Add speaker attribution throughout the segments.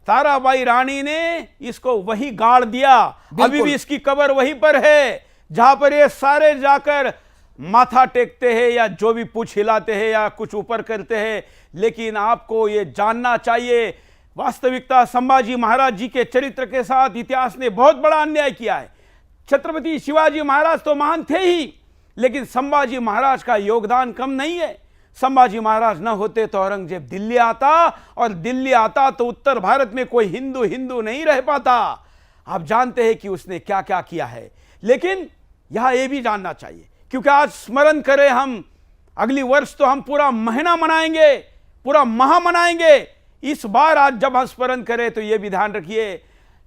Speaker 1: ताराबाई रानी ने इसको वही गाड़ दिया। अभी भी इसकी कब्र वहीं पर है जहां पर ये सारे जाकर माथा टेकते हैं या जो भी पूछ हिलाते हैं या कुछ ऊपर करते हैं। लेकिन आपको ये जानना चाहिए, वास्तविकता संभाजी महाराज जी के चरित्र के साथ इतिहास ने बहुत बड़ा अन्याय किया है। छत्रपति शिवाजी महाराज तो महान थे ही, लेकिन संभाजी महाराज का योगदान कम नहीं है। संभाजी महाराज न होते तो औरंगजेब दिल्ली आता, और दिल्ली आता तो उत्तर भारत में कोई हिंदू नहीं रह पाता। आप जानते हैं कि उसने क्या क्या किया है। लेकिन यहां यह भी जानना चाहिए, क्योंकि आज स्मरण करें हम, अगली वर्ष तो हम पूरा महीना मनाएंगे, पूरा माह मनाएंगे। इस बार आज जब हम स्मरण करें तो यह भी ध्यान रखिए,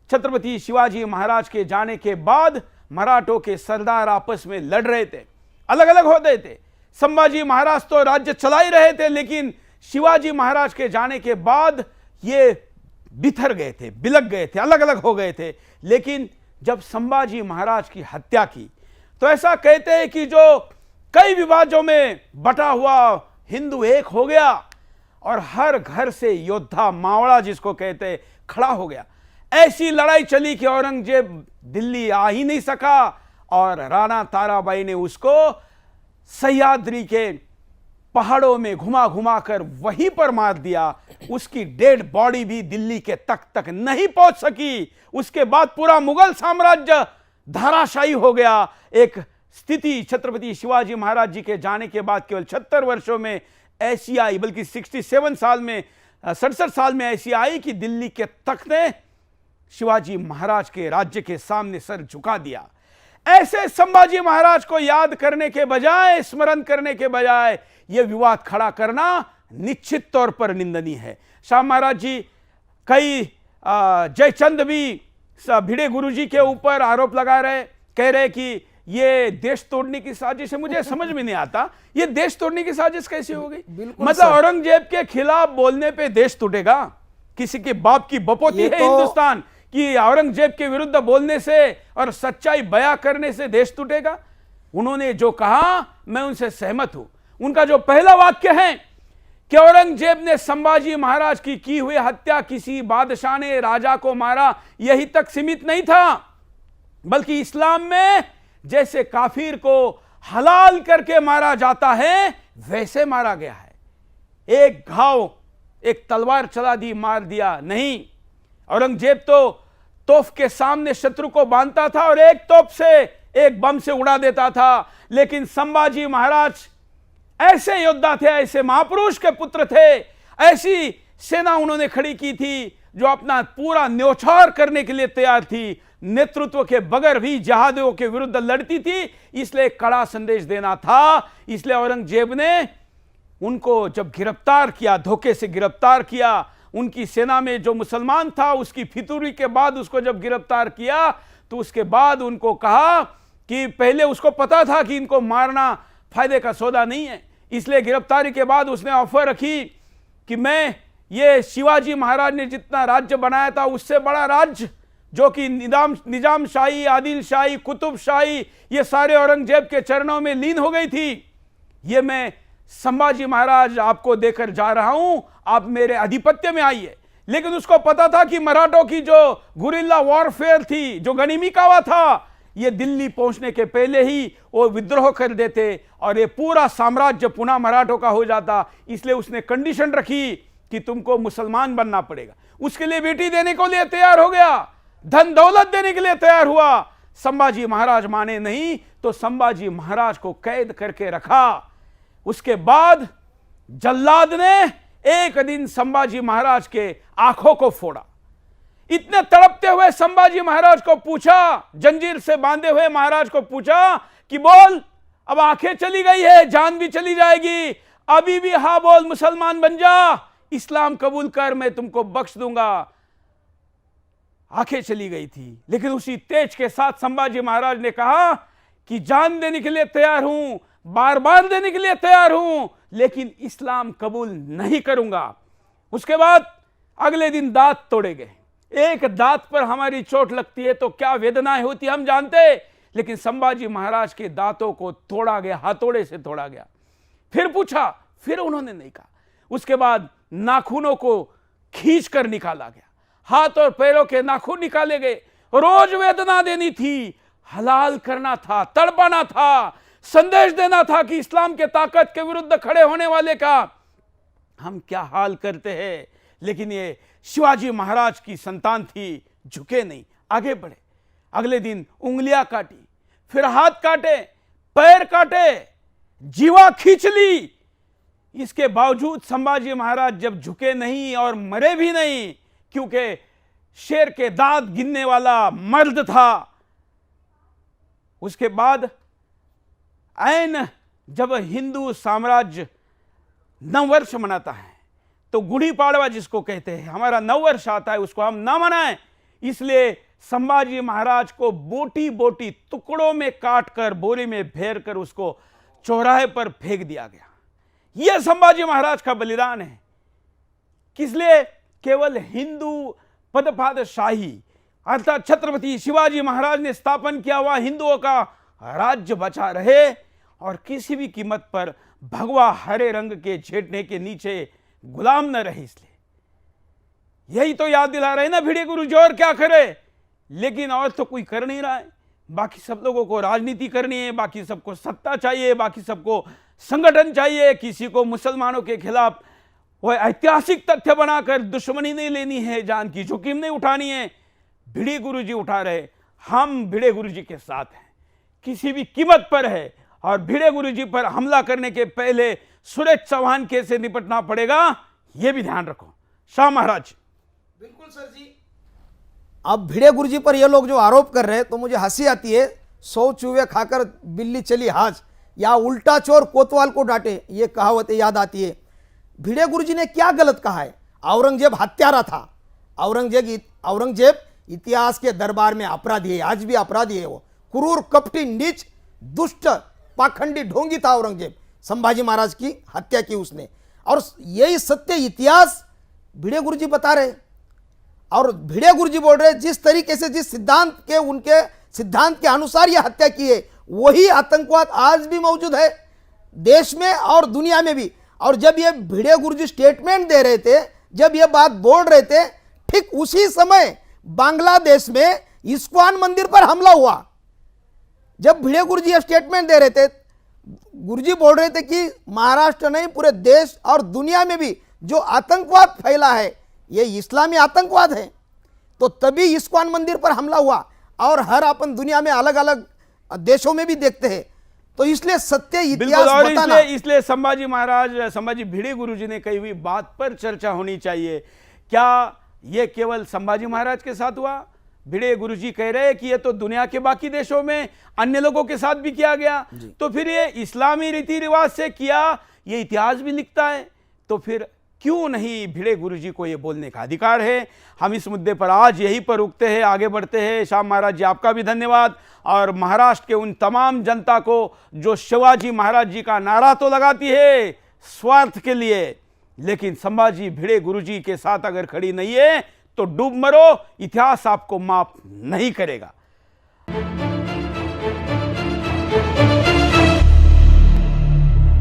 Speaker 1: छत्रपति शिवाजी महाराज के जाने के बाद मराठों के सरदार आपस में लड़ रहे थे, अलग अलग होते थे। संभाजी महाराज तो राज्य चला ही रहे थे, लेकिन शिवाजी महाराज के जाने के बाद ये बिखर गए थे, बिलक गए थे, अलग अलग हो गए थे। लेकिन जब संभाजी महाराज की हत्या की तो ऐसा कहते हैं कि जो कई विभाजों में बटा हुआ हिंदू एक हो गया, और हर घर से योद्धा मावड़ा जिसको कहते हैं खड़ा हो गया। ऐसी लड़ाई चली कि औरंगजेब दिल्ली आ ही नहीं सका, और राणा ताराबाई ने उसको सह्याद्री के पहाड़ों में घुमा घुमा कर वहीं पर मार दिया। उसकी डेड बॉडी भी दिल्ली के तक नहीं पहुंच सकी। उसके बाद पूरा मुगल साम्राज्य धाराशायी हो गया। एक स्थिति छत्रपति शिवाजी महाराज जी के जाने के बाद केवल 76 वर्षों में ऐसी आई, बल्कि 67 साल में 67 साल में ऐसी आई कि दिल्ली के तख्त ने शिवाजी महाराज के राज्य के सामने सर झुका दिया। ऐसे संभाजी महाराज को याद करने के बजाय, स्मरण करने के बजाय यह विवाद खड़ा करना निश्चित तौर पर निंदनीय है। शाह महाराज जी कई जयचंद भी भिड़े गुरुजी के ऊपर आरोप लगा रहे, कह रहे कि ये देश तोड़ने की साजिश है। मुझे समझ में नहीं आता ये देश तोड़ने की साजिश कैसे हो गई। मतलब औरंगजेब के खिलाफ बोलने पे देश टूटेगा? किसी के बाप की बपोती है हिंदुस्तान कि औरंगजेब के विरुद्ध बोलने से और सच्चाई बयां करने से देश टूटेगा? उन्होंने जो कहा मैं उनसे सहमत हूं। उनका जो पहला वाक्य है कि औरंगजेब ने संभाजी महाराज की हुई हत्या किसी बादशाह ने राजा को मारा, यही तक सीमित नहीं था, बल्कि इस्लाम में जैसे काफिर को हलाल करके मारा जाता है वैसे मारा गया है। एक घाव, एक तलवार चला दी, मार दिया नहीं। औरंगजेब तो तोफ के सामने शत्रु को बांधता था और एक तोप से, एक बम से उड़ा देता था। लेकिन संभाजी महाराज ऐसे योद्धा थे, ऐसे महापुरुष के पुत्र थे, ऐसी सेना उन्होंने खड़ी की थी जो अपना पूरा न्योछावर करने के लिए तैयार थी, नेतृत्व के बगैर भी जहादियों के विरुद्ध लड़ती थी। इसलिए कड़ा संदेश देना था। इसलिए औरंगजेब ने उनको जब गिरफ्तार किया, धोखे से गिरफ्तार किया, उनकी सेना में जो मुसलमान था उसकी फितूरी के बाद उसको जब गिरफ्तार किया तो उसके बाद उनको कहा कि पहले उसको पता था कि इनको मारना फायदे का सौदा नहीं है, इसलिए गिरफ्तारी के बाद उसने ऑफर रखी कि मैं ये शिवाजी महाराज ने जितना राज्य बनाया था उससे बड़ा राज्य, जो कि निजाम शाही, आदिल शाही, कुतुब शाही, ये सारे औरंगजेब के चरणों में लीन हो गई थी, ये मैं संभाजी महाराज आपको देकर जा रहा हूं, आप मेरे आधिपत्य में आइए। लेकिन उसको पता था कि मराठों की जो गुरिल्ला वॉरफेयर थी, जो गनीमी कावा था, ये दिल्ली पहुंचने के पहले ही वो विद्रोह कर देते और ये पूरा साम्राज्य पुनः मराठों का हो जाता। इसलिए उसने कंडीशन रखी कि तुमको मुसलमान बनना पड़ेगा। उसके लिए बेटी देने को लिए तैयार हो गया, धन दौलत देने के लिए तैयार हुआ। संभाजी महाराज माने नहीं तो संभाजी महाराज को कैद करके रखा। उसके बाद जल्लाद ने एक दिन संभाजी महाराज के आंखों को फोड़ा। इतने तड़पते हुए संभाजी महाराज को पूछा, जंजीर से बांधे हुए महाराज को पूछा कि बोल, अब आंखें चली गई है, जान भी चली जाएगी, अभी भी हाँ बोल, मुसलमान बन जा, इस्लाम कबूल कर, मैं तुमको बख्श दूंगा। आंखें चली गई थी, लेकिन उसी तेज के साथ संभाजी महाराज ने कहा कि जान देने के लिए तैयार हूं, बार बार देने के लिए तैयार हूं, लेकिन इस्लाम कबूल नहीं करूंगा। उसके बाद अगले दिन दांत तोड़े गए। एक दांत पर हमारी चोट लगती है तो क्या वेदनाएं होती हम जानते, लेकिन संभाजी महाराज के दांतों को तोड़ा गया, हथौड़े से तोड़ा गया। फिर पूछा, फिर उन्होंने नहीं कहा। उसके बाद नाखूनों को खींच कर निकाला गया, हाथ और पैरों के नाखून निकाले गए, रोज वेदना देनी थी, हलाल करना था, तड़पाना था, संदेश देना था कि इस्लाम के ताकत के विरुद्ध खड़े होने वाले का हम क्या हाल करते हैं। लेकिन ये शिवाजी महाराज की संतान थी, झुके नहीं, आगे बढ़े। अगले दिन उंगलियां काटी, फिर हाथ काटे, पैर काटे, जीवा खींच ली। इसके बावजूद संभाजी महाराज जब झुके नहीं और मरे भी नहीं, क्योंकि शेर के दांत गिनने वाला मर्द था। उसके बाद ऐन जब हिंदू साम्राज्य नववर्ष मनाता है, तो गुड़ी पाड़वा जिसको कहते हैं, हमारा नववर्ष आता है, उसको हम ना मनाएं। इसलिए संभाजी महाराज को बोटी बोटी टुकड़ों में काट कर बोरी में भेर कर उसको चौराहे पर फेंक दिया गया। यह संभाजी महाराज का बलिदान है। किस लिए? केवल हिंदू पदपादशाही अर्थात छत्रपति शिवाजी महाराज ने स्थापन किया हुआ हिंदुओं का राज्य बचा रहे और किसी भी कीमत पर भगवा हरे रंग के झेंडे के नीचे गुलाम न रहे। इसलिए यही तो याद दिला रहे ना भिड़े गुरु जी, और क्या करे। लेकिन और तो कोई कर नहीं रहा है। बाकी सब लोगों को राजनीति करनी है, बाकी सबको सत्ता चाहिए, बाकी सबको संगठन चाहिए, किसी को मुसलमानों के खिलाफ वो ऐतिहासिक तथ्य बनाकर दुश्मनी नहीं लेनी है, जान की जोखिम नहीं उठानी है। भिड़े गुरु जी उठा रहे, हम भिड़े गुरु जी के साथ हैं, किसी भी कीमत पर है। और भिड़े गुरु जी पर हमला करने के पहले सुरेश चौहान कैसे निपटना पड़ेगा, यह भी ध्यान रखो। शाह महाराज।
Speaker 2: बिल्कुल सर जी। अब भिड़े गुरु जी पर ये लोग जो आरोप कर रहे हैं, तो मुझे हंसी आती है। 100 चूहे खाकर बिल्ली चली हाज, या उल्टा चोर कोतवाल को डांटे, ये कहावतें याद आती है। भिड़े गुरु जी ने क्या गलत कहा है? औरंगजेब हत्यारा था। औरंगजेब इतिहास के दरबार में अपराधी है, आज भी अपराधी है। वो क्रूर, कपटी, नीच, दुष्ट, पाखंडी, ढोंगी था औरंगजेब। संभाजी महाराज की हत्या की उसने, और यही सत्य इतिहास भिड़े गुरु जी बता रहे। और भिड़े गुरु जी बोल रहे जिस तरीके से, जिस सिद्धांत के, उनके सिद्धांत के अनुसार यह हत्या की है, वही आतंकवाद आज भी मौजूद है देश में और दुनिया में भी। और जब ये भिड़े गुरु जी स्टेटमेंट दे रहे थे, जब ये बात बोल रहे थे, ठीक उसी समय बांग्लादेश में इस्कॉन मंदिर पर हमला हुआ। जब भिड़े गुरु जी स्टेटमेंट दे रहे थे, गुरुजी बोल रहे थे कि महाराष्ट्र नहीं, पूरे देश और दुनिया में भी जो आतंकवाद फैला है, ये इस्लामी आतंकवाद है। तो तभी इस्कॉन मंदिर पर हमला हुआ, और हर अपन दुनिया में अलग अलग देशों में भी देखते हैं। तो इसलिए सत्य इतिहास बताना,
Speaker 1: इसलिए संभाजी महाराज, संभाजी भिड़े गुरु जी ने कही हुई बात पर चर्चा होनी चाहिए। क्या यह केवल संभाजी महाराज के साथ हुआ? भिड़े गुरु जी कह रहे हैं कि यह तो दुनिया के बाकी देशों में अन्य लोगों के साथ भी किया गया। तो फिर ये इस्लामी रीति रिवाज से किया, ये इतिहास भी लिखता है, तो फिर क्यों नहीं भिड़े गुरु जी को ये बोलने का अधिकार है। हम इस मुद्दे पर आज यहीं पर रुकते हैं, आगे बढ़ते हैं। शाह महाराज जी, आपका भी धन्यवाद, और महाराष्ट्र के उन तमाम जनता को जो शिवाजी महाराज जी का नारा तो लगाती है स्वार्थ के लिए, लेकिन संभाजी भिड़े गुरु जी के साथ अगर खड़ी नहीं है तो डूब मरो, इतिहास आपको माफ नहीं करेगा।